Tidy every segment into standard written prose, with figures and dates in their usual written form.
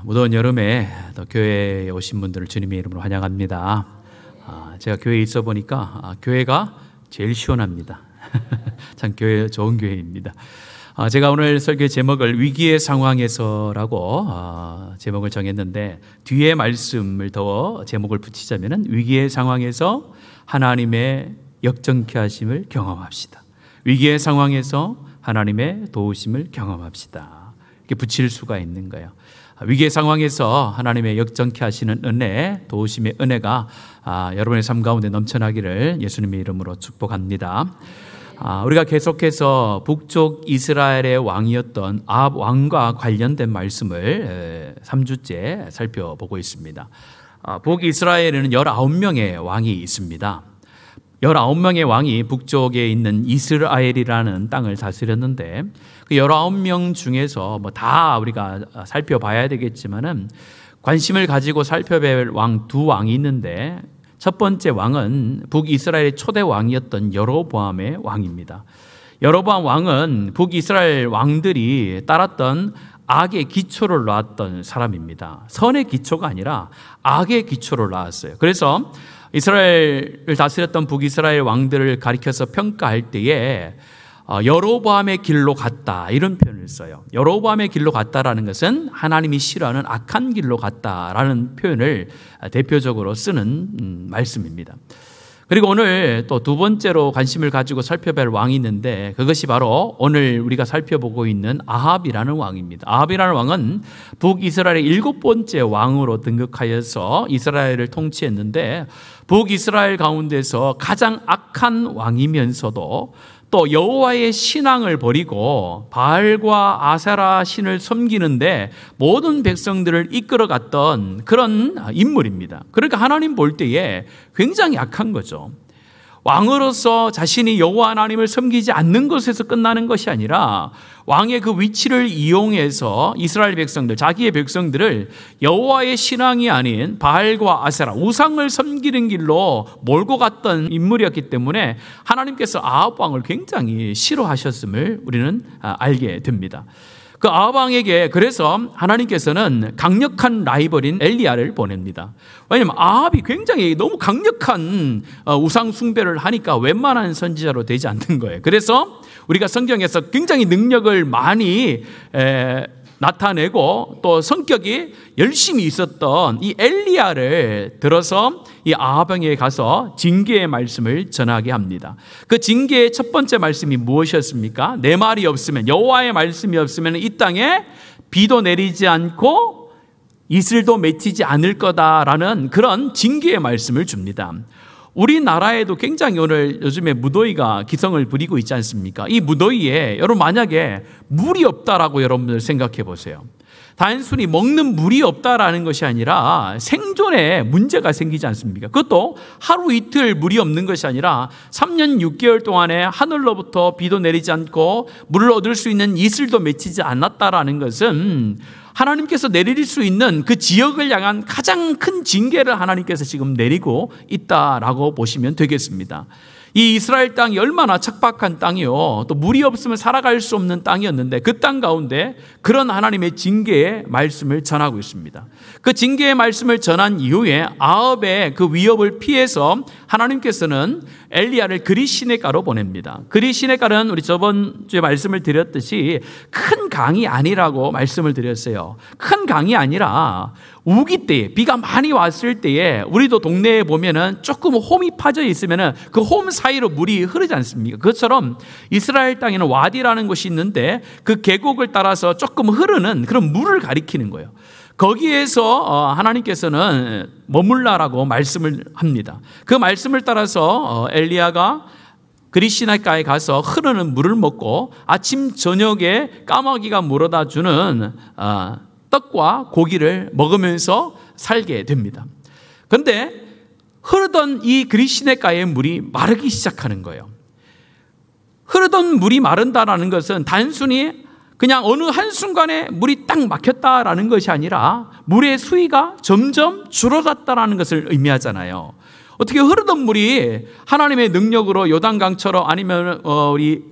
무더운 여름에 또 교회에 오신 분들을 주님의 이름으로 환영합니다. 제가 교회에 있어 보니까 교회가 제일 시원합니다. 참 교회 좋은 교회입니다. 제가 오늘 설교 제목을 위기의 상황에서라고 제목을 정했는데, 뒤에 말씀을 더 제목을 붙이자면 위기의 상황에서 하나님의 역정케 하심을 경험합시다. 위기의 상황에서 하나님의 도우심을 경험합시다. 이렇게 붙일 수가 있는 거예요. 위기의 상황에서 하나님의 역정케 하시는 은혜, 도우심의 은혜가 여러분의 삶 가운데 넘쳐나기를 예수님의 이름으로 축복합니다. 우리가 계속해서 북쪽 이스라엘의 왕이었던 아합 왕과 관련된 말씀을 3주째 살펴보고 있습니다. 북이스라엘에는 19명의 왕이 있습니다. 19명의 왕이 북쪽에 있는 이스라엘이라는 땅을 다스렸는데, 그 19명 중에서 다 우리가 살펴봐야 되겠지만은 관심을 가지고 살펴볼 왕 두 왕이 있는데, 첫 번째 왕은 북이스라엘의 초대 왕이었던 여로보암의 왕입니다. 여로보암 왕은 북이스라엘 왕들이 따랐던 악의 기초를 놓았던 사람입니다. 선의 기초가 아니라 악의 기초를 놓았어요. 그래서 이스라엘을 다스렸던 북이스라엘 왕들을 가리켜서 평가할 때에 여로보암의 길로 갔다, 이런 표현을 써요. 여로보암의 길로 갔다라는 것은 하나님이 싫어하는 악한 길로 갔다라는 표현을 대표적으로 쓰는 말씀입니다. 그리고 오늘 또 두 번째로 관심을 가지고 살펴볼 왕이 있는데, 그것이 바로 오늘 우리가 살펴보고 있는 아합이라는 왕입니다. 아합이라는 왕은 북이스라엘의 7번째 왕으로 등극하여서 이스라엘을 통치했는데, 북이스라엘 가운데서 가장 악한 왕이면서도 또 여호와의 신앙을 버리고 바알과 아세라 신을 섬기는데 모든 백성들을 이끌어갔던 그런 인물입니다. 그러니까 하나님 볼 때에 굉장히 악한 거죠. 왕으로서 자신이 여호와 하나님을 섬기지 않는 것에서 끝나는 것이 아니라 왕의 그 위치를 이용해서 이스라엘 백성들, 자기의 백성들을 여호와의 신앙이 아닌 바알과 아세라, 우상을 섬기는 길로 몰고 갔던 인물이었기 때문에 하나님께서 아합 왕을 굉장히 싫어하셨음을 우리는 알게 됩니다. 그 아합 왕에게 그래서 하나님께서는 강력한 라이벌인 엘리야를 보냅니다. 왜냐하면 아합이 굉장히 너무 강력한 우상 숭배를 하니까 웬만한 선지자로 되지 않는 거예요. 그래서 우리가 성경에서 굉장히 능력을 많이 나타내고 또 성격이 열심히 있었던 이 엘리야를 들어서 이 아합 왕에게 가서 징계의 말씀을 전하게 합니다. 그 징계의 첫 번째 말씀이 무엇이었습니까? 내 말이 없으면, 여호와의 말씀이 없으면 이 땅에 비도 내리지 않고 이슬도 맺히지 않을 거다라는 그런 징계의 말씀을 줍니다. 우리나라에도 굉장히 오늘 요즘에 무더위가 기성을 부리고 있지 않습니까? 이 무더위에 여러분 만약에 물이 없다라고 여러분들 생각해 보세요. 단순히 먹는 물이 없다라는 것이 아니라 생존에 문제가 생기지 않습니까? 그것도 하루 이틀 물이 없는 것이 아니라 3년 6개월 동안에 하늘로부터 비도 내리지 않고 물을 얻을 수 있는 이슬도 맺히지 않았다라는 것은 하나님께서 내릴 수 있는 그 지역을 향한 가장 큰 징계를 하나님께서 지금 내리고 있다라고 보시면 되겠습니다. 이 이스라엘 땅이 얼마나 척박한 땅이요, 또 물이 없으면 살아갈 수 없는 땅이었는데 그 땅 가운데 그런 하나님의 징계의 말씀을 전하고 있습니다. 그 징계의 말씀을 전한 이후에 아합의 그 위협을 피해서 하나님께서는 엘리야를 그리시네가로 보냅니다. 그리시네가는 우리 저번 주에 말씀을 드렸듯이 큰 강이 아니라고 말씀을 드렸어요. 큰 강이 아니라 우기 때에, 비가 많이 왔을 때에 우리도 동네에 보면은 조금 홈이 파져 있으면은 그 홈 사이로 물이 흐르지 않습니까? 그것처럼 이스라엘 땅에는 와디라는 곳이 있는데 그 계곡을 따라서 조금 흐르는 그런 물을 가리키는 거예요. 거기에서 하나님께서는 머물라라고 말씀을 합니다. 그 말씀을 따라서 엘리야가 그리시네가에 가서 흐르는 물을 먹고 아침 저녁에 까마귀가 물어다 주는 떡과 고기를 먹으면서 살게 됩니다. 그런데 흐르던 이 그리시네가의 물이 마르기 시작하는 거예요. 흐르던 물이 마른다라는 것은 단순히 그냥 어느 한순간에 물이 딱 막혔다라는 것이 아니라 물의 수위가 점점 줄어갔다라는 것을 의미하잖아요. 어떻게 흐르던 물이 하나님의 능력으로 요단강처럼 아니면 우리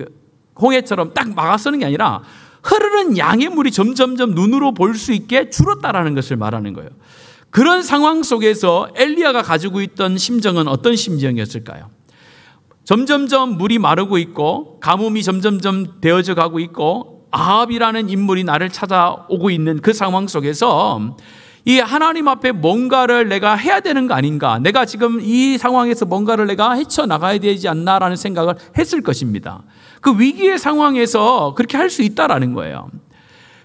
홍해처럼 딱 막아서는 게 아니라 흐르는 양의 물이 점점점 눈으로 볼 수 있게 줄었다라는 것을 말하는 거예요. 그런 상황 속에서 엘리야가 가지고 있던 심정은 어떤 심정이었을까요? 점점점 물이 마르고 있고 가뭄이 점점점 되어져 가고 있고 아합이라는 인물이 나를 찾아오고 있는 그 상황 속에서 이 하나님 앞에 뭔가를 내가 해야 되는 거 아닌가, 내가 지금 이 상황에서 뭔가를 내가 헤쳐나가야 되지 않나라는 생각을 했을 것입니다. 그 위기의 상황에서 그렇게 할 수 있다라는 거예요.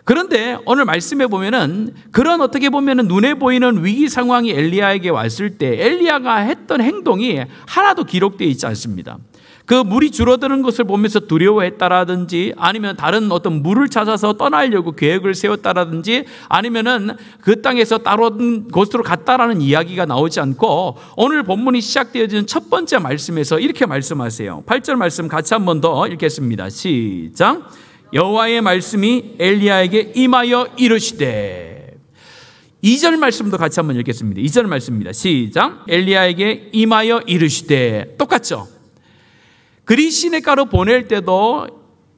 그런데 오늘 말씀해 보면은 그런 어떻게 보면은 눈에 보이는 위기 상황이 엘리야에게 왔을 때 엘리야가 했던 행동이 하나도 기록되어 있지 않습니다. 그 물이 줄어드는 것을 보면서 두려워했다라든지 아니면 다른 어떤 물을 찾아서 떠나려고 계획을 세웠다라든지 아니면은 그 땅에서 다른 곳으로 갔다라는 이야기가 나오지 않고 오늘 본문이 시작되어지는 첫 번째 말씀에서 이렇게 말씀하세요. 8절 말씀 같이 한 번 더 읽겠습니다. 시작. 여호와의 말씀이 엘리야에게 임하여 이르시되. 2절 말씀도 같이 한번 읽겠습니다. 2절 말씀입니다. 시작. 엘리야에게 임하여 이르시되. 똑같죠? 그리 시냇가로 보낼 때도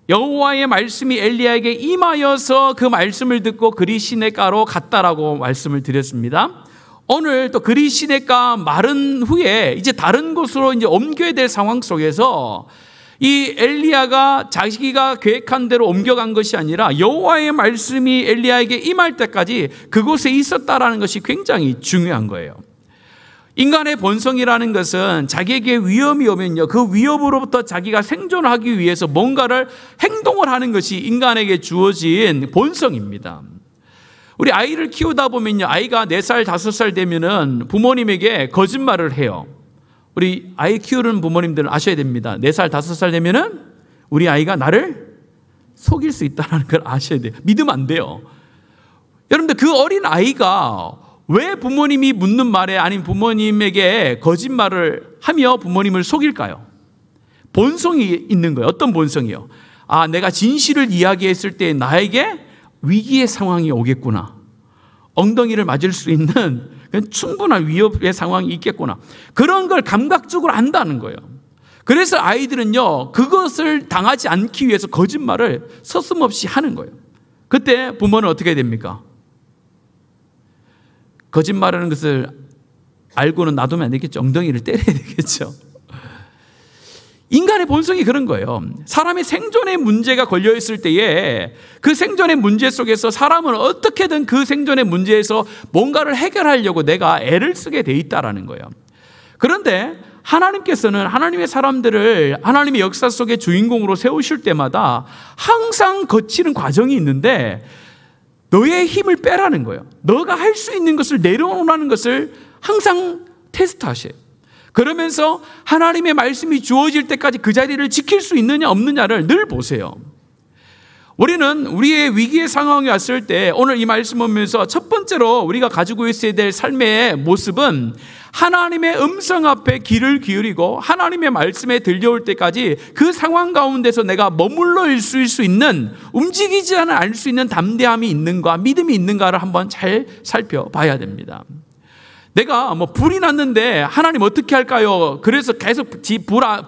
여호와의 말씀이 엘리야에게 임하여서 그 말씀을 듣고 그리 시냇가로 갔다라고 말씀을 드렸습니다. 오늘 또 그리 시냇가 마른 후에 이제 다른 곳으로 이제 옮겨야 될 상황 속에서 이 엘리야가 자기가 계획한 대로 옮겨간 것이 아니라 여호와의 말씀이 엘리야에게 임할 때까지 그곳에 있었다라는 것이 굉장히 중요한 거예요. 인간의 본성이라는 것은 자기에게 위험이 오면요, 그 위협으로부터 자기가 생존하기 위해서 뭔가를 행동을 하는 것이 인간에게 주어진 본성입니다. 우리 아이를 키우다 보면요, 아이가 4살, 5살 되면은 부모님에게 거짓말을 해요. 우리 아이 키우는 부모님들은 아셔야 됩니다. 4살, 5살 되면은 우리 아이가 나를 속일 수 있다는 걸 아셔야 돼요. 믿으면 안 돼요. 여러분들, 그 어린 아이가 왜 부모님이 묻는 말에 아닌 부모님에게 거짓말을 하며 부모님을 속일까요? 본성이 있는 거예요. 어떤 본성이요? 아, 내가 진실을 이야기했을 때 나에게 위기의 상황이 오겠구나. 엉덩이를 맞을 수 있는 충분한 위협의 상황이 있겠구나. 그런 걸 감각적으로 안다는 거예요. 그래서 아이들은요, 그것을 당하지 않기 위해서 거짓말을 서슴없이 하는 거예요. 그때 부모는 어떻게 됩니까? 거짓말하는 것을 알고는 놔두면 안 되겠죠. 엉덩이를 때려야 되겠죠. 인간의 본성이 그런 거예요. 사람의 생존의 문제가 걸려있을 때에 그 생존의 문제 속에서 사람은 어떻게든 그 생존의 문제에서 뭔가를 해결하려고 내가 애를 쓰게 돼 있다라는 거예요. 그런데 하나님께서는 하나님의 사람들을 하나님의 역사 속의 주인공으로 세우실 때마다 항상 거치는 과정이 있는데 너의 힘을 빼라는 거예요. 너가 할 수 있는 것을 내려놓으라는 것을 항상 테스트하셔요. 그러면서 하나님의 말씀이 주어질 때까지 그 자리를 지킬 수 있느냐 없느냐를 늘 보세요. 우리는 우리의 위기의 상황이 왔을 때 오늘 이 말씀 보면서 첫 번째로 우리가 가지고 있어야 될 삶의 모습은 하나님의 음성 앞에 귀를 기울이고 하나님의 말씀에 들려올 때까지 그 상황 가운데서 내가 머물러 있을 수 있는, 움직이지 않아 알 수 있는 담대함이 있는가, 믿음이 있는가를 한번 잘 살펴봐야 됩니다. 내가 불이 났는데 하나님 어떻게 할까요? 그래서 계속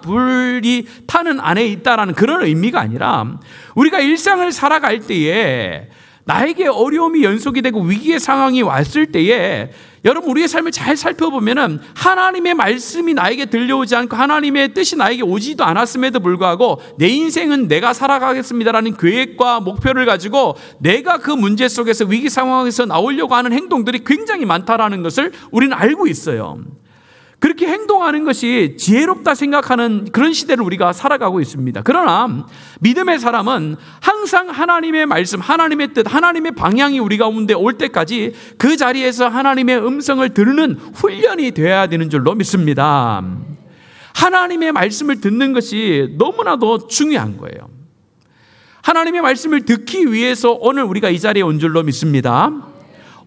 불이 타는 안에 있다라는 그런 의미가 아니라 우리가 일상을 살아갈 때에 나에게 어려움이 연속이 되고 위기의 상황이 왔을 때에 여러분, 우리의 삶을 잘 살펴보면은 하나님의 말씀이 나에게 들려오지 않고 하나님의 뜻이 나에게 오지도 않았음에도 불구하고 내 인생은 내가 살아가겠습니다라는 계획과 목표를 가지고 내가 그 문제 속에서 위기 상황에서 나오려고 하는 행동들이 굉장히 많다라는 것을 우리는 알고 있어요. 그렇게 행동하는 것이 지혜롭다 생각하는 그런 시대를 우리가 살아가고 있습니다. 그러나 믿음의 사람은 항상 하나님의 말씀, 하나님의 뜻, 하나님의 방향이 우리 가운데 올 때까지 그 자리에서 하나님의 음성을 들는 훈련이 되어야 되는 줄로 믿습니다. 하나님의 말씀을 듣는 것이 너무나도 중요한 거예요. 하나님의 말씀을 듣기 위해서 오늘 우리가 이 자리에 온 줄로 믿습니다.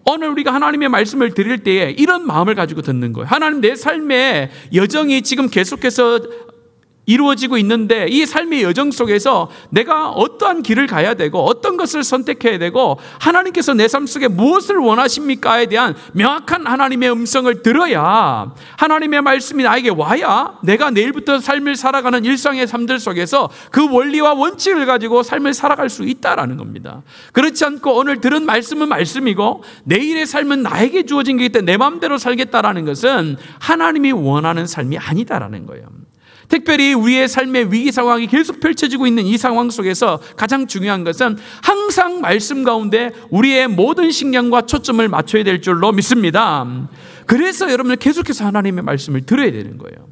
오늘 우리가 하나님의 말씀을 드릴 때에 이런 마음을 가지고 듣는 거예요. 하나님, 내 삶의 여정이 지금 계속해서 이루어지고 있는데 이 삶의 여정 속에서 내가 어떠한 길을 가야 되고 어떤 것을 선택해야 되고 하나님께서 내 삶 속에 무엇을 원하십니까에 대한 명확한 하나님의 음성을 들어야, 하나님의 말씀이 나에게 와야 내가 내일부터 삶을 살아가는 일상의 삶들 속에서 그 원리와 원칙을 가지고 삶을 살아갈 수 있다라는 겁니다. 그렇지 않고 오늘 들은 말씀은 말씀이고 내일의 삶은 나에게 주어진 거기 때문에 내 마음대로 살겠다라는 것은 하나님이 원하는 삶이 아니다라는 거예요. 특별히 우리의 삶의 위기 상황이 계속 펼쳐지고 있는 이 상황 속에서 가장 중요한 것은 항상 말씀 가운데 우리의 모든 신경과 초점을 맞춰야 될 줄로 믿습니다. 그래서 여러분은 계속해서 하나님의 말씀을 들어야 되는 거예요.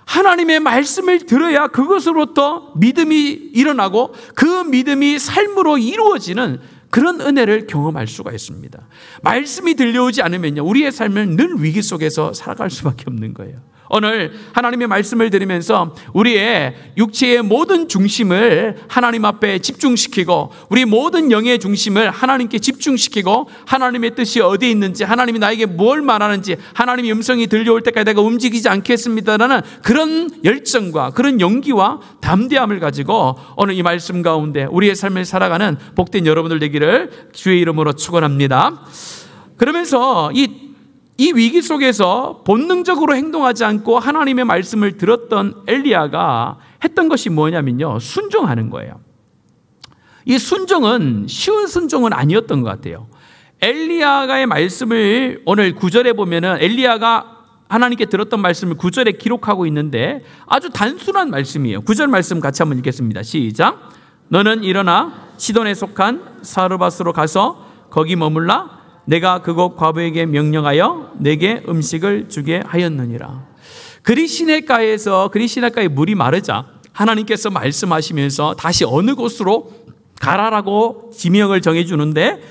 하나님의 말씀을 들어야 그것으로부터 믿음이 일어나고 그 믿음이 삶으로 이루어지는 그런 은혜를 경험할 수가 있습니다. 말씀이 들려오지 않으면요, 우리의 삶은 늘 위기 속에서 살아갈 수밖에 없는 거예요. 오늘 하나님의 말씀을 들으면서 우리의 육체의 모든 중심을 하나님 앞에 집중시키고 우리 모든 영의 중심을 하나님께 집중시키고 하나님의 뜻이 어디에 있는지, 하나님이 나에게 뭘 말하는지, 하나님의 음성이 들려올 때까지 내가 움직이지 않겠습니다라는 그런 열정과 그런 용기와 담대함을 가지고 오늘 이 말씀 가운데 우리의 삶을 살아가는 복된 여러분들 되기를 주의 이름으로 축원합니다. 그러면서 이 위기 속에서 본능적으로 행동하지 않고 하나님의 말씀을 들었던 엘리야가 했던 것이 뭐냐면요, 순종하는 거예요. 이 순종은 쉬운 순종은 아니었던 것 같아요. 엘리야가의 말씀을 오늘 9절에 보면은 엘리야가 하나님께 들었던 말씀을 9절에 기록하고 있는데 아주 단순한 말씀이에요. 9절 말씀 같이 한번 읽겠습니다. 시작. 너는 일어나 시돈에 속한 사르밧으로 가서 거기 머물라. 내가 그곳 과부에게 명령하여 내게 음식을 주게 하였느니라. 그리시네가에 물이 마르자 하나님께서 말씀하시면서 다시 어느 곳으로 가라라고 지명을 정해주는데,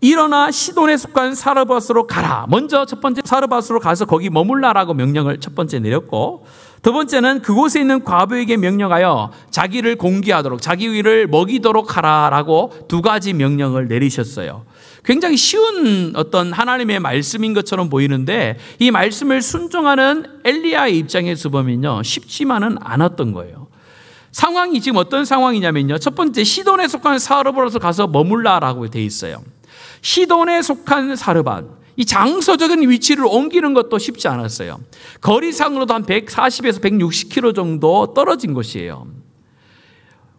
일어나 시돈에 속한 사르밧으로 가라. 먼저 첫 번째 사르밧으로 가서 거기 머물라라고 명령을 첫 번째 내렸고, 두 번째는 그곳에 있는 과부에게 명령하여 자기를 공기하도록, 자기 위를 먹이도록 하라라고 두 가지 명령을 내리셨어요. 굉장히 쉬운 어떤 하나님의 말씀인 것처럼 보이는데 이 말씀을 순종하는 엘리야의 입장에서 보면요, 쉽지만은 않았던 거예요. 상황이 지금 어떤 상황이냐면요, 첫 번째 시돈에 속한 사르밧으로 가서 머물라라고 돼 있어요. 시돈에 속한 사르밧, 이 장소적인 위치를 옮기는 것도 쉽지 않았어요. 거리상으로도 한 140에서 160km 정도 떨어진 곳이에요.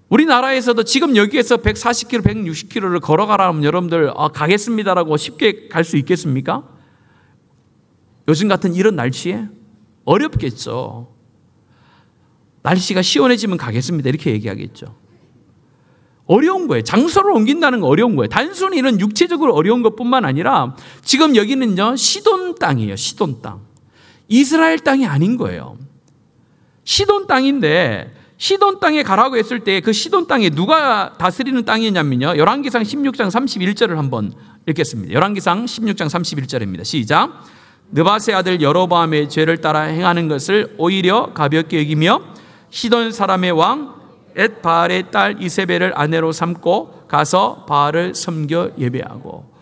우리나라에서도 지금 여기에서 140km, 160km를 걸어가라면 여러분들 가겠습니다라고 쉽게 갈 수 있겠습니까? 요즘 같은 이런 날씨에 어렵겠죠. 날씨가 시원해지면 가겠습니다 이렇게 얘기하겠죠. 어려운 거예요. 장소를 옮긴다는 거 어려운 거예요. 단순히 이런 육체적으로 어려운 것뿐만 아니라 지금 여기는요, 시돈 땅이에요. 시돈 땅. 이스라엘 땅이 아닌 거예요. 시돈 땅인데 시돈 땅에 가라고 했을 때 그 시돈 땅에 누가 다스리는 땅이냐면요, 열왕기상 16장 31절을 한번 읽겠습니다. 열왕기상 16장 31절입니다. 시작. 느밧의 아들 여로보암의 죄를 따라 행하는 것을 오히려 가볍게 여기며 시돈 사람의 왕 엣바알의 딸 이세벨을 아내로 삼고 가서 바알을 섬겨 예배하고.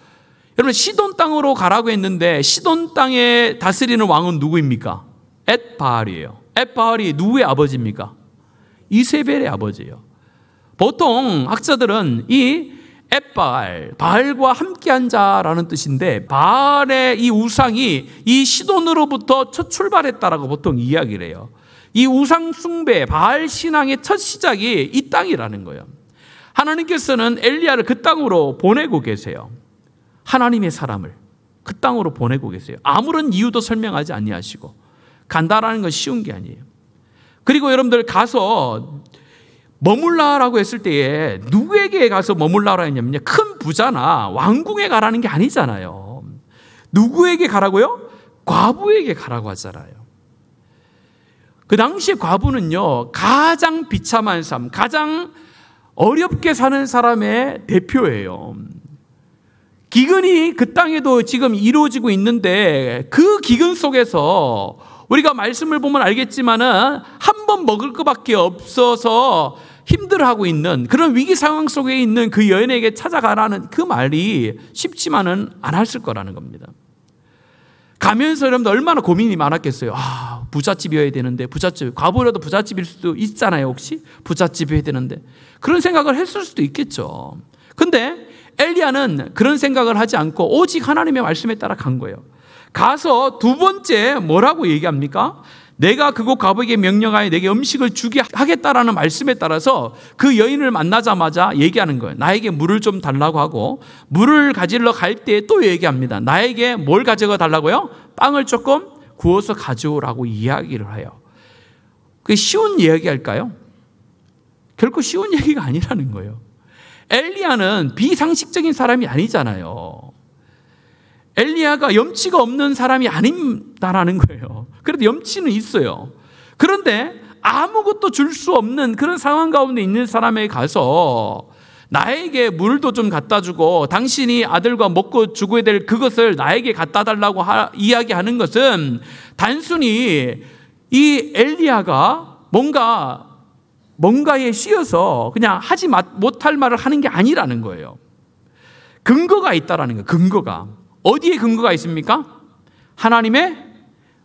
여러분, 시돈 땅으로 가라고 했는데 시돈 땅에 다스리는 왕은 누구입니까? 엣바알이에요. 엣바알이 누구의 아버지입니까? 이세벨의 아버지예요. 보통 학자들은 이 엣바알, 바알과 함께한 자라는 뜻인데 바알의 이 우상이 이 시돈으로부터 첫 출발했다라고 보통 이야기를 해요. 이 우상 숭배, 바알 신앙의 첫 시작이 이 땅이라는 거예요. 하나님께서는 엘리야를 그 땅으로 보내고 계세요. 하나님의 사람을 그 땅으로 보내고 계세요. 아무런 이유도 설명하지 아니하시고. 간다라는 건 쉬운 게 아니에요. 그리고 여러분들 가서 머물라라고 했을 때에 누구에게 가서 머물라라고 했냐면요, 큰 부자나 왕궁에 가라는 게 아니잖아요. 누구에게 가라고요? 과부에게 가라고 하잖아요. 그 당시에 과부는요, 가장 비참한 삶, 가장 어렵게 사는 사람의 대표예요. 기근이 그 땅에도 지금 이루어지고 있는데 그 기근 속에서 우리가 말씀을 보면 알겠지만은 한 번 먹을 것밖에 없어서 힘들어하고 있는 그런 위기 상황 속에 있는 그 여인에게 찾아가라는 그 말이 쉽지만은 않았을 거라는 겁니다. 가면서 여러분들 얼마나 고민이 많았겠어요. 부잣집이어야 되는데, 부잣집, 과부라도 부잣집일 수도 있잖아요. 혹시 부잣집이어야 되는데 그런 생각을 했을 수도 있겠죠. 근데 엘리야는 그런 생각을 하지 않고 오직 하나님의 말씀에 따라 간 거예요. 가서 두 번째 뭐라고 얘기합니까? 내가 그곳 과부에게 명령하여 내게 음식을 주게 하겠다라는 말씀에 따라서 그 여인을 만나자마자 얘기하는 거예요. 나에게 물을 좀 달라고 하고, 물을 가지러 갈 때 또 얘기합니다. 나에게 뭘 가져가 달라고요? 빵을 조금 구워서 가져오라고 이야기를 해요. 그게 쉬운 이야기일까요? 결코 쉬운 얘기가 아니라는 거예요. 엘리야는 비상식적인 사람이 아니잖아요. 엘리야가 염치가 없는 사람이 아닌다라는 거예요. 그래도 염치는 있어요. 그런데 아무것도 줄 수 없는 그런 상황 가운데 있는 사람에게 가서 나에게 물도 좀 갖다 주고 당신이 아들과 먹고 죽어야 될 그것을 나에게 갖다 달라고 이야기하는 것은 단순히 이 엘리야가 뭔가에 씌어서 그냥 하지 못할 말을 하는 게 아니라는 거예요. 근거가 있다라는 거예요. 근거가. 어디에 근거가 있습니까? 하나님의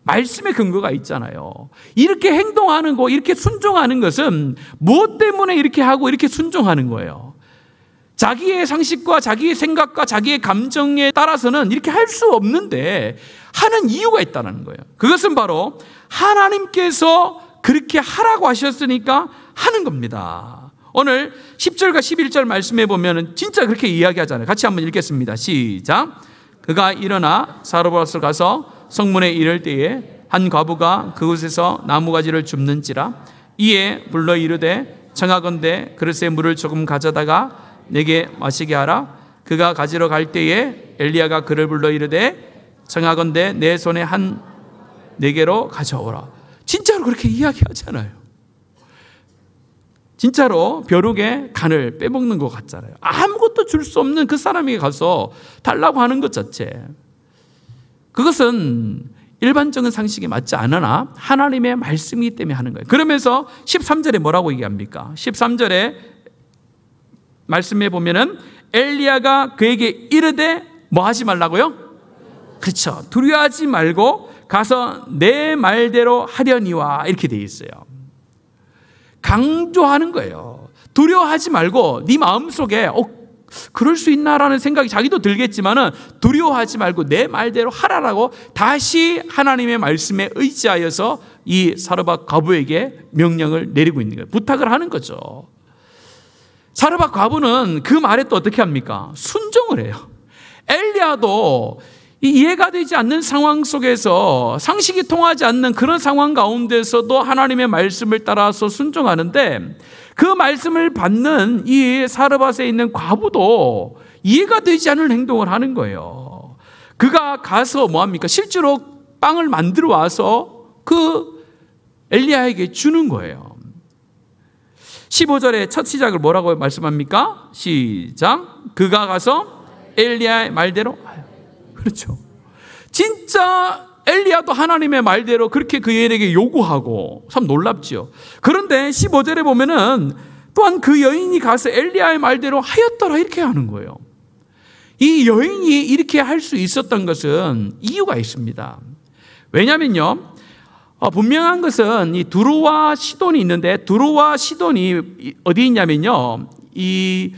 말씀에 근거가 있잖아요. 이렇게 행동하는 거, 이렇게 순종하는 것은 무엇 때문에 이렇게 하고 이렇게 순종하는 거예요? 자기의 상식과 자기의 생각과 자기의 감정에 따라서는 이렇게 할 수 없는데 하는 이유가 있다는 거예요. 그것은 바로 하나님께서 그렇게 하라고 하셨으니까 하는 겁니다. 오늘 10절과 11절 말씀해 보면 진짜 그렇게 이야기하잖아요. 같이 한번 읽겠습니다. 시작. 그가 일어나 사르밧으로 가서 성문에 이를 때에 한 과부가 그곳에서 나무가지를 줍는지라. 이에 불러 이르되 청하건대 그릇에 물을 조금 가져다가 내게 마시게 하라. 그가 가지러 갈 때에 엘리야가 그를 불러 이르되 청하건대 내 손에 한 네개로 가져오라. 진짜로 그렇게 이야기하잖아요. 진짜로 벼룩의 간을 빼먹는 것 같잖아요. 아무것도 줄 수 없는 그 사람에게 가서 달라고 하는 것 자체, 그것은 일반적인 상식에 맞지 않으나 하나님의 말씀이기 때문에 하는 거예요. 그러면서 13절에 뭐라고 얘기합니까? 13절에 말씀에 보면은 엘리야가 그에게 이르되 뭐 하지 말라고요? 그렇죠. 두려워하지 말고 가서 내 말대로 하려니와 이렇게 돼 있어요. 강조하는 거예요. 두려워하지 말고 네 마음속에 그럴 수 있나라는 생각이 자기도 들겠지만은 두려워하지 말고 내 말대로 하라라고 다시 하나님의 말씀에 의지하여서 이 사르밧 과부에게 명령을 내리고 있는 거예요. 부탁을 하는 거죠. 사르밧 과부는 그 말에 또 어떻게 합니까? 순종을 해요. 엘리야도 이해가 되지 않는 상황 속에서 상식이 통하지 않는 그런 상황 가운데서도 하나님의 말씀을 따라서 순종하는데 그 말씀을 받는 이 사르밧에 있는 과부도 이해가 되지 않는 행동을 하는 거예요. 그가 가서 뭐합니까? 실제로 빵을 만들어 와서 그 엘리야에게 주는 거예요. 15절의 첫 시작을 뭐라고 말씀합니까? 시작. 그가 가서 엘리야의 말대로. 그렇죠. 진짜 엘리야도 하나님의 말대로 그렇게 그 여인에게 요구하고 참 놀랍지요. 그런데 15절에 보면은 또한 그 여인이 가서 엘리야의 말대로 하였더라 이렇게 하는 거예요. 이 여인이 이렇게 할 수 있었던 것은 이유가 있습니다. 왜냐면요, 분명한 것은 이 두로와 시돈이 있는데 두로와 시돈이 어디 있냐면요, 이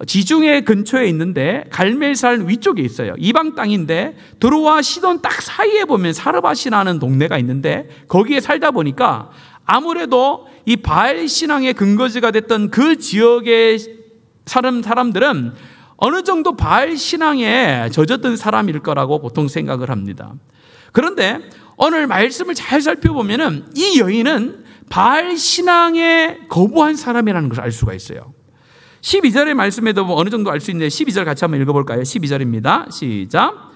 지중해 근처에 있는데 갈멜산 위쪽에 있어요. 이방 땅인데 두로와 시돈 딱 사이에 보면 사르밧이라는 동네가 있는데 거기에 살다 보니까 아무래도 이 바알 신앙의 근거지가 됐던 그 지역의 사람들은 어느 정도 바알 신앙에 젖었던 사람일 거라고 보통 생각을 합니다. 그런데 오늘 말씀을 잘 살펴보면은 이 여인은 바알 신앙에 거부한 사람이라는 것을 알 수가 있어요. 12절의 말씀에도 어느 정도 알 수 있는데 12절 같이 한번 읽어볼까요? 12절입니다. 시작.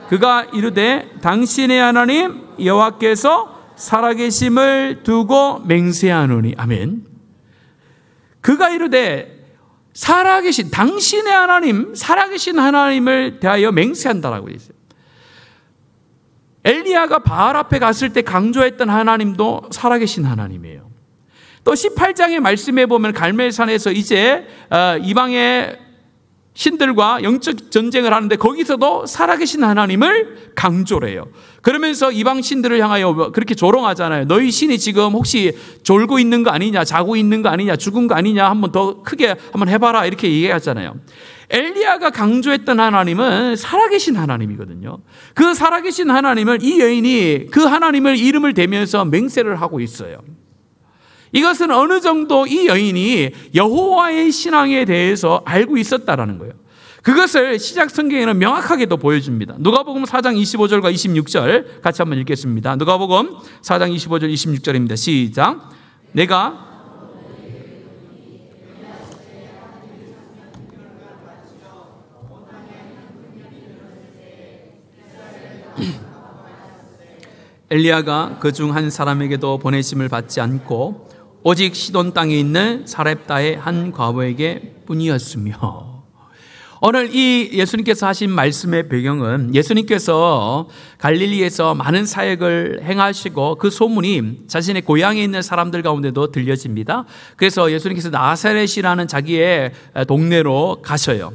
그가 이르되 당신의 하나님 여호와께서 살아계심을 두고 맹세하노니. 아멘. 그가 이르되 살아계신 당신의 하나님, 살아계신 하나님을 대하여 맹세한다라고 있어요. 엘리야가 바알 앞에 갔을 때 강조했던 하나님도 살아계신 하나님이에요. 또 18장의 말씀에 보면 갈멜산에서 이제 이방의 신들과 영적 전쟁을 하는데 거기서도 살아계신 하나님을 강조를 해요. 그러면서 이방 신들을 향하여 그렇게 조롱하잖아요. 너희 신이 지금 혹시 졸고 있는 거 아니냐, 자고 있는 거 아니냐, 죽은 거 아니냐, 한번 더 크게 한번 해봐라, 이렇게 얘기하잖아요. 엘리야가 강조했던 하나님은 살아계신 하나님이거든요. 그 살아계신 하나님을 이 여인이 그 하나님을 이름을 대면서 맹세를 하고 있어요. 이것은 어느 정도 이 여인이 여호와의 신앙에 대해서 알고 있었다라는 거예요. 그것을 시작 성경에는 명확하게도 보여줍니다. 누가복음 4장 25절과 26절 같이 한번 읽겠습니다. 누가복음 4장 25절 26절입니다. 시작. 내가 엘리야가 그 중 한 사람에게도 보내심을 받지 않고 오직 시돈 땅에 있는 사렙다의 한 과부에게 뿐이었으며. 오늘 이 예수님께서 하신 말씀의 배경은 예수님께서 갈릴리에서 많은 사역을 행하시고 그 소문이 자신의 고향에 있는 사람들 가운데도 들려집니다. 그래서 예수님께서 나사렛이라는 자기의 동네로 가셔요.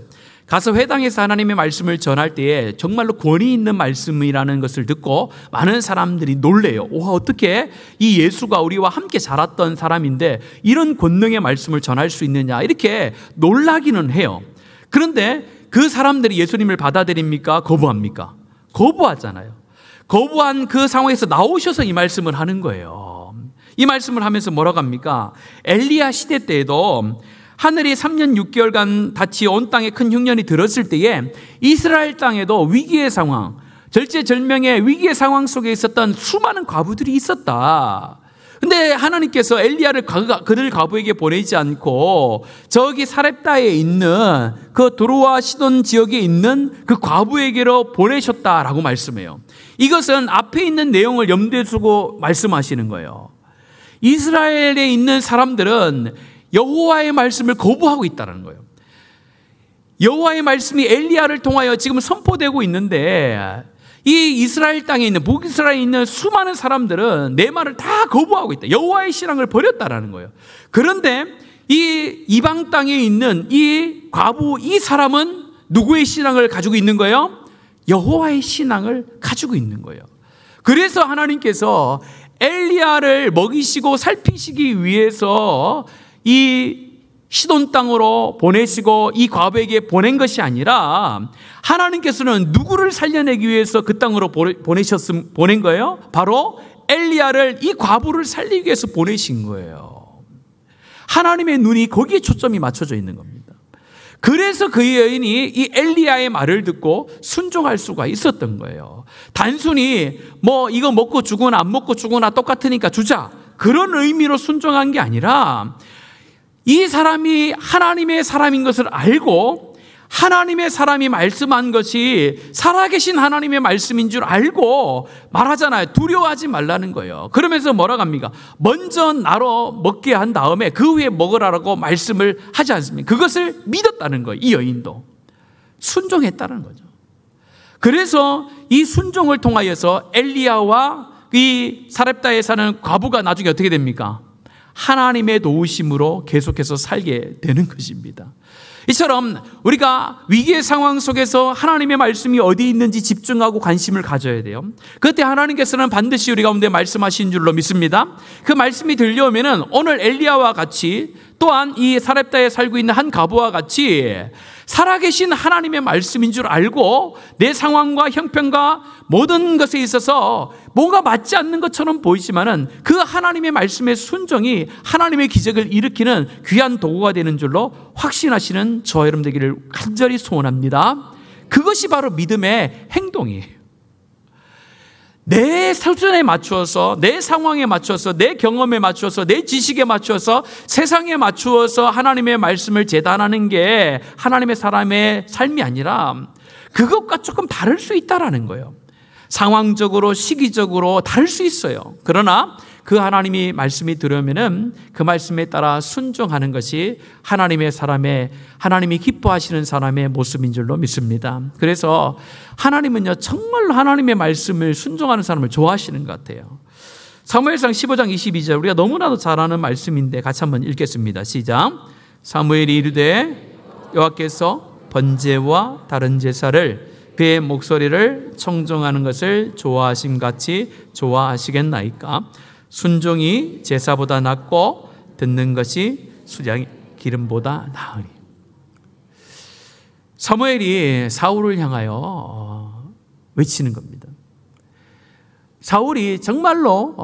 가서 회당에서 하나님의 말씀을 전할 때에 정말로 권위 있는 말씀이라는 것을 듣고 많은 사람들이 놀래요. 와, 어떻게 이 예수가 우리와 함께 자랐던 사람인데 이런 권능의 말씀을 전할 수 있느냐, 이렇게 놀라기는 해요. 그런데 그 사람들이 예수님을 받아들입니까? 거부합니까? 거부하잖아요. 거부한 그 상황에서 나오셔서 이 말씀을 하는 거예요. 이 말씀을 하면서 뭐라고 합니까? 엘리야 시대 때에도 하늘이 3년 6개월간 닫히 온 땅에 큰 흉년이 들었을 때에 이스라엘 땅에도 위기의 상황, 절체절명의 위기의 상황 속에 있었던 수많은 과부들이 있었다. 근데 하나님께서 엘리야를 그들 과부에게 보내지 않고 저기 사렙다에 있는 그 두로와 시돈 지역에 있는 그 과부에게로 보내셨다라고 말씀해요. 이것은 앞에 있는 내용을 염두에 두고 말씀하시는 거예요. 이스라엘에 있는 사람들은 여호와의 말씀을 거부하고 있다는 거예요. 여호와의 말씀이 엘리야를 통하여 지금 선포되고 있는데 이 이스라엘 땅에 있는 북이스라엘에 있는 수많은 사람들은 내 말을 다 거부하고 있다. 여호와의 신앙을 버렸다라는 거예요. 그런데 이 이방 땅에 있는 이 과부, 이 사람은 누구의 신앙을 가지고 있는 거예요? 여호와의 신앙을 가지고 있는 거예요. 그래서 하나님께서 엘리야를 먹이시고 살피시기 위해서 이 시돈 땅으로 보내시고 이 과부에게 보낸 것이 아니라 하나님께서는 누구를 살려내기 위해서 그 땅으로 보낸 거예요? 바로 엘리야를, 이 과부를 살리기 위해서 보내신 거예요. 하나님의 눈이 거기에 초점이 맞춰져 있는 겁니다. 그래서 그 여인이 이 엘리야의 말을 듣고 순종할 수가 있었던 거예요. 단순히 뭐 이거 먹고 죽으나 안 먹고 죽으나 똑같으니까 주자, 그런 의미로 순종한 게 아니라 이 사람이 하나님의 사람인 것을 알고 하나님의 사람이 말씀한 것이 살아계신 하나님의 말씀인 줄 알고 말하잖아요. 두려워하지 말라는 거예요. 그러면서 뭐라고 합니까? 먼저 나로 먹게 한 다음에 그 후에 먹으라고 말씀을 하지 않습니까? 그것을 믿었다는 거예요. 이 여인도 순종했다는 거죠. 그래서 이 순종을 통하여서 엘리야와 이 사렙다에 사는 과부가 나중에 어떻게 됩니까? 하나님의 도우심으로 계속해서 살게 되는 것입니다. 이처럼 우리가 위기의 상황 속에서 하나님의 말씀이 어디 있는지 집중하고 관심을 가져야 돼요. 그때 하나님께서는 반드시 우리 가운데 말씀하신 줄로 믿습니다. 그 말씀이 들려오면은 오늘 엘리야와 같이 또한 이 사렙다에 살고 있는 한 과부와 같이 살아계신 하나님의 말씀인 줄 알고 내 상황과 형편과 모든 것에 있어서 뭔가 맞지 않는 것처럼 보이지만은 그 하나님의 말씀의 순종이 하나님의 기적을 일으키는 귀한 도구가 되는 줄로 확신하시는 저와 여러분 되기를 간절히 소원합니다. 그것이 바로 믿음의 행동이에요. 내 수준에 맞추어서, 내 상황에 맞춰서, 내 경험에 맞춰서, 내 지식에 맞춰서, 세상에 맞추어서 하나님의 말씀을 재단하는 게 하나님의 사람의 삶이 아니라 그것과 조금 다를 수 있다라는 거예요. 상황적으로, 시기적으로 다를 수 있어요. 그러나 그 하나님이 말씀이 들어오면은 그 말씀에 따라 순종하는 것이 하나님의 사람의, 하나님이 기뻐하시는 사람의 모습인 줄로 믿습니다. 그래서 하나님은요, 정말로 하나님의 말씀을 순종하는 사람을 좋아하시는 것 같아요. 사무엘상 15장 22절, 우리가 너무나도 잘 아는 말씀인데 같이 한번 읽겠습니다. 시작. 사무엘이 이르되 여호와께서 번제와 다른 제사를 그의 목소리를 청종하는 것을 좋아하심 같이 좋아하시겠나이까? 순종이 제사보다 낫고 듣는 것이 수량의 기름보다 나으니. 사무엘이 사울을 향하여 외치는 겁니다. 사울이 정말로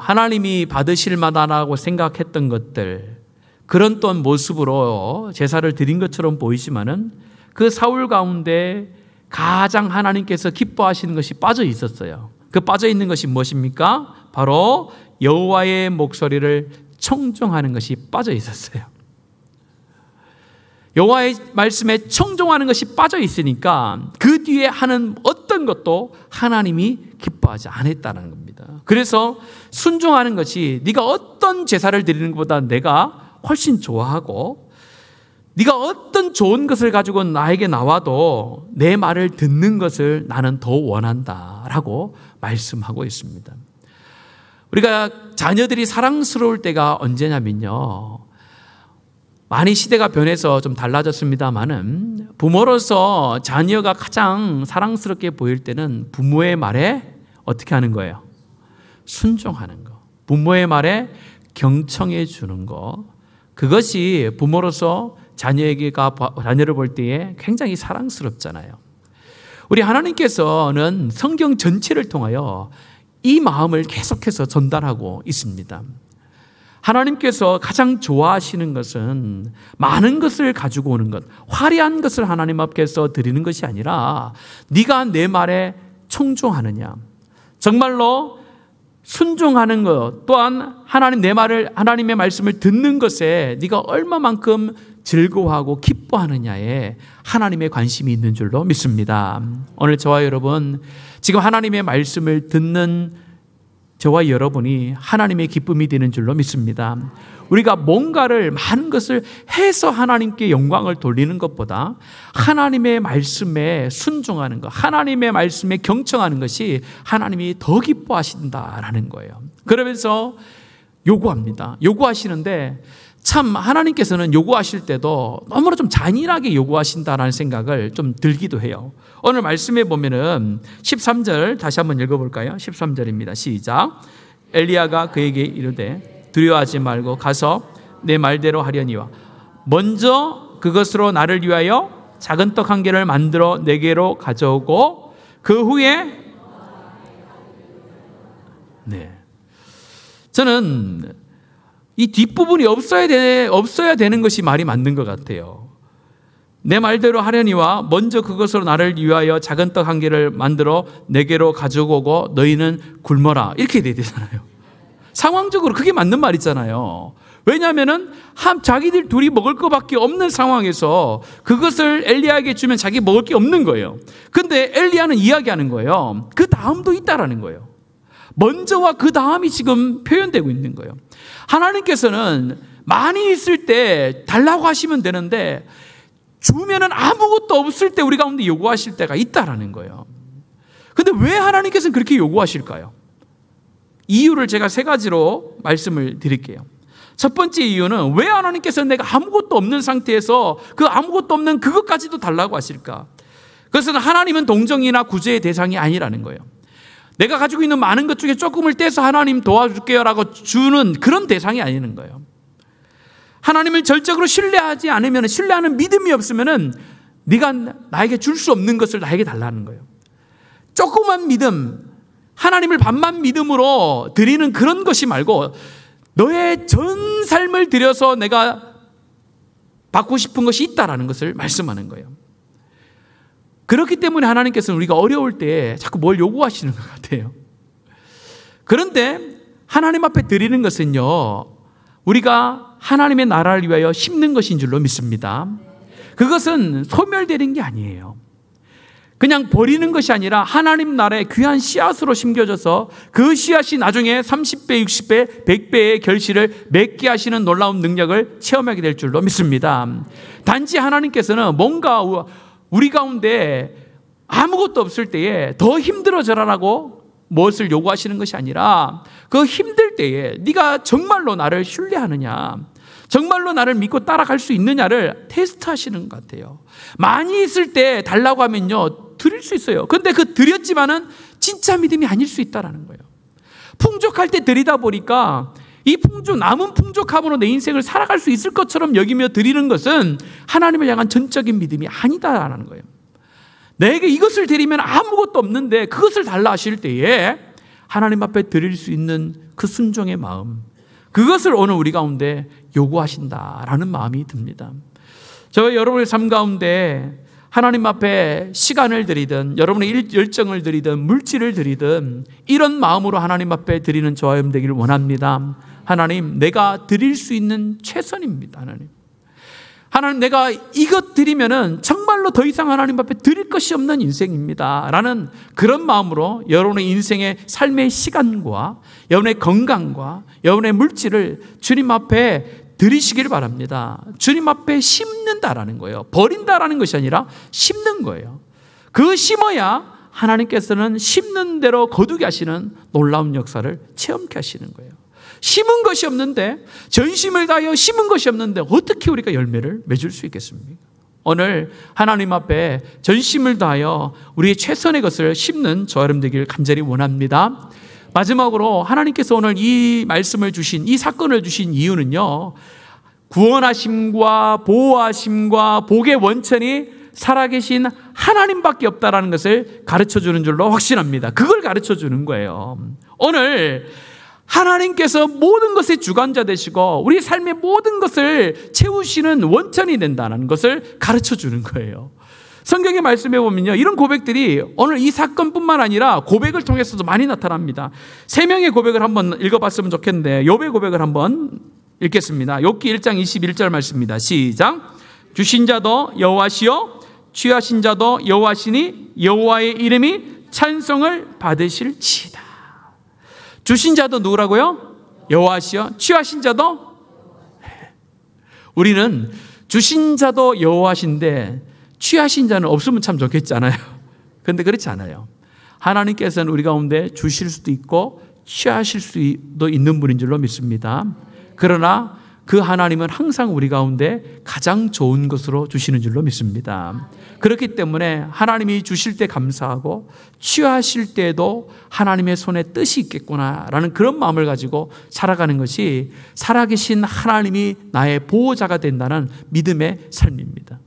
하나님이 받으실 만하다고 생각했던 것들, 그런 또한 모습으로 제사를 드린 것처럼 보이지만은 그 사울 가운데 가장 하나님께서 기뻐하시는 것이 빠져 있었어요. 그 빠져 있는 것이 무엇입니까? 바로 여호와의 목소리를 청종하는 것이 빠져 있었어요. 여호와의 말씀에 청종하는 것이 빠져 있으니까 그 뒤에 하는 어떤 것도 하나님이 기뻐하지 않았다는 겁니다. 그래서 순종하는 것이 네가 어떤 제사를 드리는 것보다 내가 훨씬 좋아하고, 네가 어떤 좋은 것을 가지고 나에게 나와도 내 말을 듣는 것을 나는 더 원한다라고 말씀하고 있습니다. 우리가 자녀들이 사랑스러울 때가 언제냐면요, 많이 시대가 변해서 좀 달라졌습니다만은 부모로서 자녀가 가장 사랑스럽게 보일 때는 부모의 말에 어떻게 하는 거예요? 순종하는 거. 부모의 말에 경청해 주는 거. 그것이 부모로서 자녀를 볼 때에 굉장히 사랑스럽잖아요. 우리 하나님께서는 성경 전체를 통하여 이 마음을 계속해서 전달하고 있습니다. 하나님께서 가장 좋아하시는 것은 많은 것을 가지고 오는 것, 화려한 것을 하나님 앞에서 드리는 것이 아니라 네가 내 말에 청종하느냐, 정말로 순종하는 것, 또한 하나님의 말씀을 듣는 것에 네가 얼마만큼 즐거워하고 기뻐하느냐에 하나님의 관심이 있는 줄로 믿습니다. 오늘 저와 여러분, 지금 하나님의 말씀을 듣는 저와 여러분이 하나님의 기쁨이 되는 줄로 믿습니다. 우리가 뭔가를 많은 것을 해서 하나님께 영광을 돌리는 것보다 하나님의 말씀에 순종하는 것, 하나님의 말씀에 경청하는 것이 하나님이 더 기뻐하신다라는 거예요. 그러면서 요구합니다. 요구하시는데 참 하나님께서는 요구하실 때도 너무나 좀 잔인하게 요구하신다라는 생각을 좀 들기도 해요. 오늘 말씀에 보면은 13절 다시 한번 읽어볼까요? 13절입니다. 시작. 엘리야가 그에게 이르되 두려워하지 말고 가서 내 말대로 하려니와 먼저 그것으로 나를 위하여 작은 떡 한 개를 만들어 내게로 가져오고 그 후에 저는 이 뒷부분이 없어야 되는 것이 말이 맞는 것 같아요. 내 말대로 하려니와 먼저 그것으로 나를 위하여 작은 떡 한 개를 만들어 내게로 가져오고 너희는 굶어라, 이렇게 돼야 되잖아요. 상황적으로 그게 맞는 말이잖아요. 왜냐하면은 자기들 둘이 먹을 것밖에 없는 상황에서 그것을 엘리야에게 주면 자기 먹을 게 없는 거예요. 근데 엘리야는 이야기하는 거예요. 그 다음도 있다라는 거예요. 먼저와 그 다음이 지금 표현되고 있는 거예요. 하나님께서는 많이 있을 때 달라고 하시면 되는데 주면은 아무것도 없을 때 우리 가운데 요구하실 때가 있다라는 거예요. 근데 왜 하나님께서는 그렇게 요구하실까요? 이유를 제가 3가지로 말씀을 드릴게요. 첫 번째 이유는 왜 하나님께서는 내가 아무것도 없는 상태에서 그 아무것도 없는 그것까지도 달라고 하실까? 그것은 하나님은 동정이나 구제의 대상이 아니라는 거예요. 내가 가지고 있는 많은 것 중에 조금을 떼서 하나님 도와줄게요 라고 주는 그런 대상이 아니는 거예요. 하나님을 절적으로 신뢰하지 않으면, 신뢰하는 믿음이 없으면 네가 나에게 줄 수 없는 것을 나에게 달라는 거예요. 조그만 믿음, 하나님을 반만 믿음으로 드리는 그런 것이 말고 너의 전 삶을 들여서 내가 받고 싶은 것이 있다라는 것을 말씀하는 거예요. 그렇기 때문에 하나님께서는 우리가 어려울 때 자꾸 뭘 요구하시는 것 같아요. 그런데 하나님 앞에 드리는 것은요, 우리가 하나님의 나라를 위하여 심는 것인 줄로 믿습니다. 그것은 소멸되는 게 아니에요. 그냥 버리는 것이 아니라 하나님 나라의 귀한 씨앗으로 심겨져서 그 씨앗이 나중에 30배, 60배, 100배의 결실을 맺게 하시는 놀라운 능력을 체험하게 될 줄로 믿습니다. 단지 하나님께서는 뭔가 우리 가운데 아무것도 없을 때에 더 힘들어져라라고 무엇을 요구하시는 것이 아니라 그 힘들 때에 네가 정말로 나를 신뢰하느냐, 정말로 나를 믿고 따라갈 수 있느냐를 테스트하시는 것 같아요. 많이 있을 때 달라고 하면요, 드릴 수 있어요. 그런데 그 드렸지만은 진짜 믿음이 아닐 수 있다는 거예요. 풍족할 때 드리다 보니까 이 남은 풍족함으로 내 인생을 살아갈 수 있을 것처럼 여기며 드리는 것은 하나님을 향한 전적인 믿음이 아니다라는 거예요. 내게 이것을 드리면 아무것도 없는데 그것을 달라 하실 때에 하나님 앞에 드릴 수 있는 그 순종의 마음, 그것을 오늘 우리 가운데 요구하신다라는 마음이 듭니다. 저와 여러분의 삶 가운데 하나님 앞에 시간을 드리든 여러분의 열정을 드리든 물질을 드리든 이런 마음으로 하나님 앞에 드리는 저와 여러분 되기를 원합니다. 하나님, 내가 드릴 수 있는 최선입니다. 하나님, 내가 이것 드리면은 정말로 더 이상 하나님 앞에 드릴 것이 없는 인생입니다 라는 그런 마음으로 여러분의 인생의 삶의 시간과 여러분의 건강과 여러분의 물질을 주님 앞에 드리시길 바랍니다. 주님 앞에 심는다라는 거예요. 버린다라는 것이 아니라 심는 거예요. 그 심어야 하나님께서는 심는 대로 거두게 하시는 놀라운 역사를 체험케 하시는 거예요. 심은 것이 없는데, 전심을 다하여 심은 것이 없는데 어떻게 우리가 열매를 맺을 수 있겠습니까? 오늘 하나님 앞에 전심을 다하여 우리의 최선의 것을 심는 저 여러분 되기를 간절히 원합니다. 마지막으로 하나님께서 오늘 이 말씀을 주신, 이 사건을 주신 이유는요, 구원하심과 보호하심과 복의 원천이 살아계신 하나님밖에 없다라는 것을 가르쳐주는 줄로 확신합니다. 그걸 가르쳐주는 거예요. 오늘 하나님께서 모든 것의 주관자 되시고 우리 삶의 모든 것을 채우시는 원천이 된다는 것을 가르쳐주는 거예요. 성경의 말씀에 보면요, 이런 고백들이 오늘 이 사건뿐만 아니라 고백을 통해서도 많이 나타납니다. 3명의 고백을 한번 읽어봤으면 좋겠는데 욥의 고백을 한번 읽겠습니다. 욥기 1장 21절 말씀입니다. 시작. 주신 자도 여호와시요 취하신 자도 여호와시니 여호와의 이름이 찬송을 받으실지이다. 주신 자도 누구라고요? 여호와시요 취하신 자도. 우리는 주신 자도 여호와신데 취하신 자는 없으면 참 좋겠잖아요. 그런데 그렇지 않아요. 하나님께서는 우리 가운데 주실 수도 있고 취하실 수도 있는 분인 줄로 믿습니다. 그러나 그 하나님은 항상 우리 가운데 가장 좋은 것으로 주시는 줄로 믿습니다. 그렇기 때문에 하나님이 주실 때 감사하고 취하실 때도 하나님의 손에 뜻이 있겠구나라는 그런 마음을 가지고 살아가는 것이 살아계신 하나님이 나의 보호자가 된다는 믿음의 삶입니다.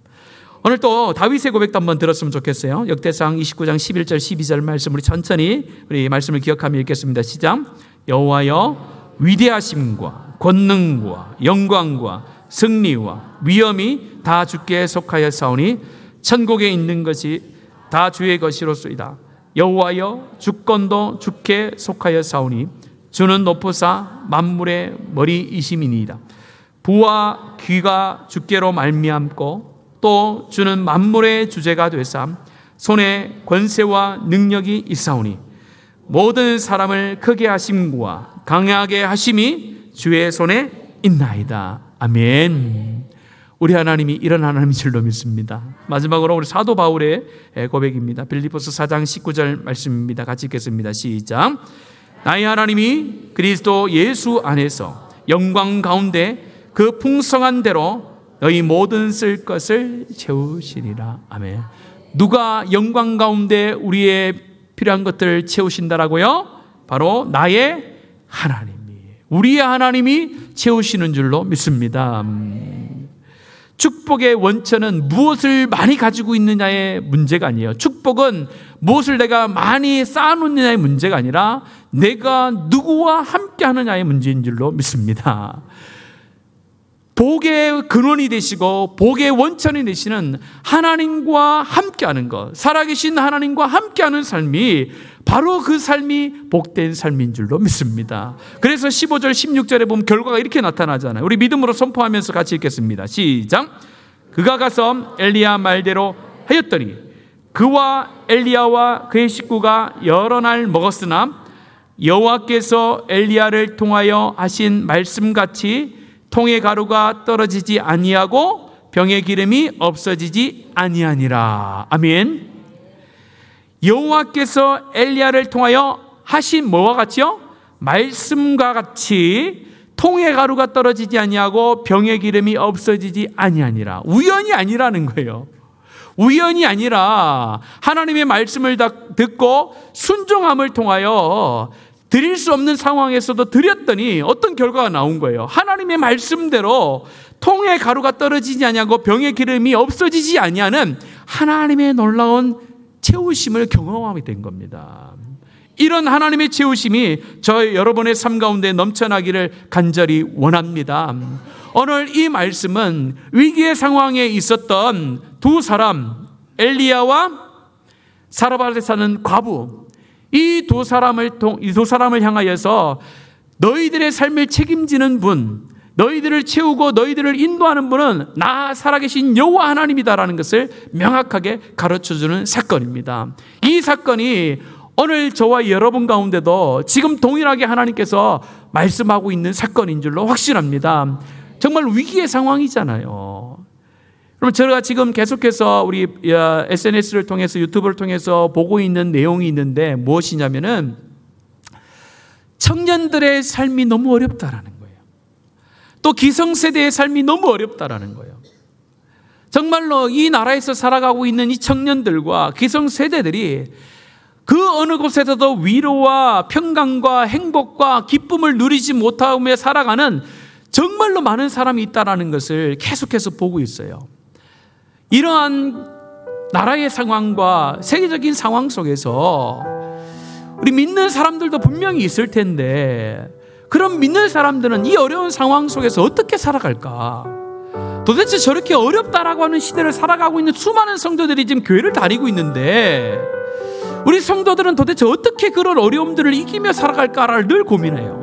오늘 또 다윗의 고백도 한번 들었으면 좋겠어요. 역대상 29장 11절 12절 말씀 우리 천천히 우리 말씀을 기억하며 읽겠습니다. 시작. 여호와여 위대하심과 권능과 영광과 승리와 위엄이 다 주께 속하였사오니 천국에 있는 것이 다 주의 것이로소이다. 여호와여 주권도 주께 속하였사오니 주는 높으사 만물의 머리이심이니이다. 부와 귀가 주께로 말미암고 또 주는 만물의 주제가 되사 손에 권세와 능력이 있사오니 모든 사람을 크게 하심과 강하게 하심이 주의 손에 있나이다. 아멘. 우리 하나님이 이런 하나님인 줄로 믿습니다. 마지막으로 우리 사도 바울의 고백입니다. 빌립보서 4장 19절 말씀입니다. 같이 읽겠습니다. 시작. 나의 하나님이 그리스도 예수 안에서 영광 가운데 그 풍성한 대로 너희 모든 쓸 것을 채우시리라. 아멘. 누가 영광 가운데 우리의 필요한 것들을 채우신다라고요? 바로 나의 하나님이, 우리의 하나님이 채우시는 줄로 믿습니다. 축복의 원천은 무엇을 많이 가지고 있느냐의 문제가 아니에요. 축복은 무엇을 내가 많이 쌓아놓느냐의 문제가 아니라 내가 누구와 함께 하느냐의 문제인 줄로 믿습니다. 복의 근원이 되시고 복의 원천이 되시는 하나님과 함께하는 것, 살아계신 하나님과 함께하는 삶이 바로 그 삶이 복된 삶인 줄로 믿습니다. 그래서 15절 16절에 보면 결과가 이렇게 나타나잖아요. 우리 믿음으로 선포하면서 같이 읽겠습니다. 시작. 그가 가서 엘리야 말대로 하였더니 그와 엘리야와 그의 식구가 여러 날 먹었으나 여호와께서 엘리야를 통하여 하신 말씀같이 통의 가루가 떨어지지 아니하고 병의 기름이 없어지지 아니하니라. 아멘. 여호와께서 엘리야를 통하여 하신 뭐와 같이요? 말씀과 같이 통의 가루가 떨어지지 아니하고 병의 기름이 없어지지 아니하니라. 우연이 아니라는 거예요. 우연이 아니라 하나님의 말씀을 듣고 순종함을 통하여 드릴 수 없는 상황에서도 드렸더니 어떤 결과가 나온 거예요. 하나님의 말씀대로 통의 가루가 떨어지지 아니하고 병의 기름이 없어지지 아니하는 하나님의 놀라운 채우심을 경험하게 된 겁니다. 이런 하나님의 채우심이 저희 여러분의 삶 가운데 넘쳐나기를 간절히 원합니다. 오늘 이 말씀은 위기의 상황에 있었던 두 사람, 엘리야와 사르밧에 사는 과부, 이 두 사람을 향하여서 너희들의 삶을 책임지는 분, 너희들을 채우고 너희들을 인도하는 분은 나 살아계신 여호와 하나님이다라는 것을 명확하게 가르쳐주는 사건입니다. 이 사건이 오늘 저와 여러분 가운데도 지금 동일하게 하나님께서 말씀하고 있는 사건인 줄로 확신합니다. 정말 위기의 상황이잖아요. 그럼 제가 지금 계속해서 우리 SNS를 통해서, 유튜브를 통해서 보고 있는 내용이 있는데 무엇이냐면은 청년들의 삶이 너무 어렵다라는 거예요. 또 기성세대의 삶이 너무 어렵다라는 거예요. 정말로 이 나라에서 살아가고 있는 이 청년들과 기성세대들이 그 어느 곳에서도 위로와 평강과 행복과 기쁨을 누리지 못하며 살아가는 정말로 많은 사람이 있다는 것을 계속해서 보고 있어요. 이러한 나라의 상황과 세계적인 상황 속에서 우리 믿는 사람들도 분명히 있을 텐데, 그럼 믿는 사람들은 이 어려운 상황 속에서 어떻게 살아갈까? 도대체 저렇게 어렵다라고 하는 시대를 살아가고 있는 수많은 성도들이 지금 교회를 다니고 있는데 우리 성도들은 도대체 어떻게 그런 어려움들을 이기며 살아갈까를 늘 고민해요.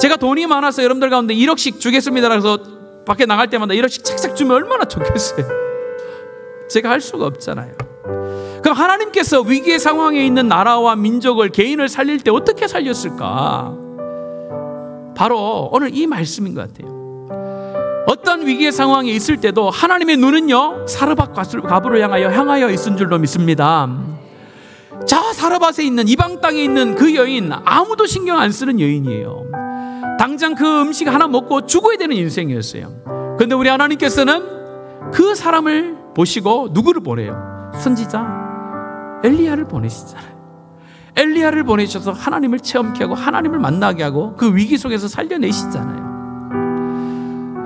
제가 돈이 많아서 여러분들 가운데 1억씩 주겠습니다 그래서 밖에 나갈 때마다 1억씩 착착 주면 얼마나 좋겠어요. 제가 할 수가 없잖아요. 그럼 하나님께서 위기의 상황에 있는 나라와 민족을, 개인을 살릴 때 어떻게 살렸을까? 바로 오늘 이 말씀인 것 같아요. 어떤 위기의 상황에 있을 때도 하나님의 눈은요 사르밧 과부를 향하여 있은 줄로 믿습니다. 저 사르밧에 있는, 이방 땅에 있는 그 여인, 아무도 신경 안 쓰는 여인이에요. 당장 그 음식 하나 먹고 죽어야 되는 인생이었어요. 그런데 우리 하나님께서는 그 사람을 보시고 누구를 보내요? 선지자 엘리야를 보내시잖아요. 엘리야를 보내셔서 하나님을 체험케 하고 하나님을 만나게 하고 그 위기 속에서 살려내시잖아요.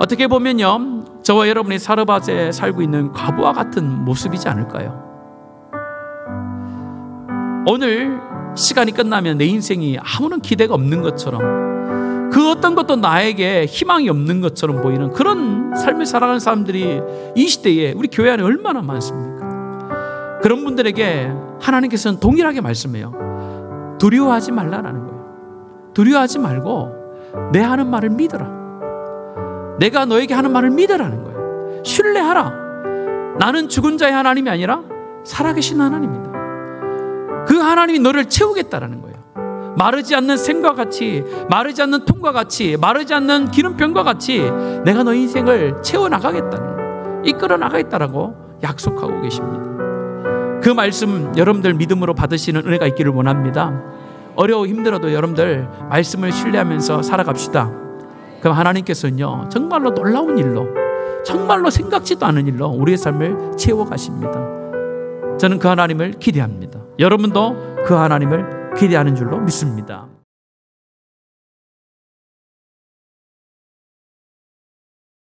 어떻게 보면요 저와 여러분이 사르밧에 살고 있는 과부와 같은 모습이지 않을까요? 오늘 시간이 끝나면 내 인생이 아무런 기대가 없는 것처럼, 그 어떤 것도 나에게 희망이 없는 것처럼 보이는 그런 삶을 살아가는 사람들이 이 시대에 우리 교회 안에 얼마나 많습니까? 그런 분들에게 하나님께서는 동일하게 말씀해요. 두려워하지 말라라는 거예요. 두려워하지 말고 내 하는 말을 믿어라. 내가 너에게 하는 말을 믿으라는 거예요. 신뢰하라. 나는 죽은 자의 하나님이 아니라 살아계신 하나님입니다. 그 하나님이 너를 채우겠다라는 거예요. 마르지 않는 샘과 같이, 마르지 않는 통과 같이, 마르지 않는 기름병과 같이 내가 너 인생을 채워나가겠다는 거예요. 이끌어 나가겠다라고 약속하고 계십니다. 그 말씀 여러분들 믿음으로 받으시는 은혜가 있기를 원합니다. 어려워 힘들어도 여러분들 말씀을 신뢰하면서 살아갑시다. 그럼 하나님께서는요 정말로 놀라운 일로, 정말로 생각지도 않은 일로 우리의 삶을 채워가십니다. 저는 그 하나님을 기대합니다. 여러분도 그 하나님을 기대하는 줄로 믿습니다.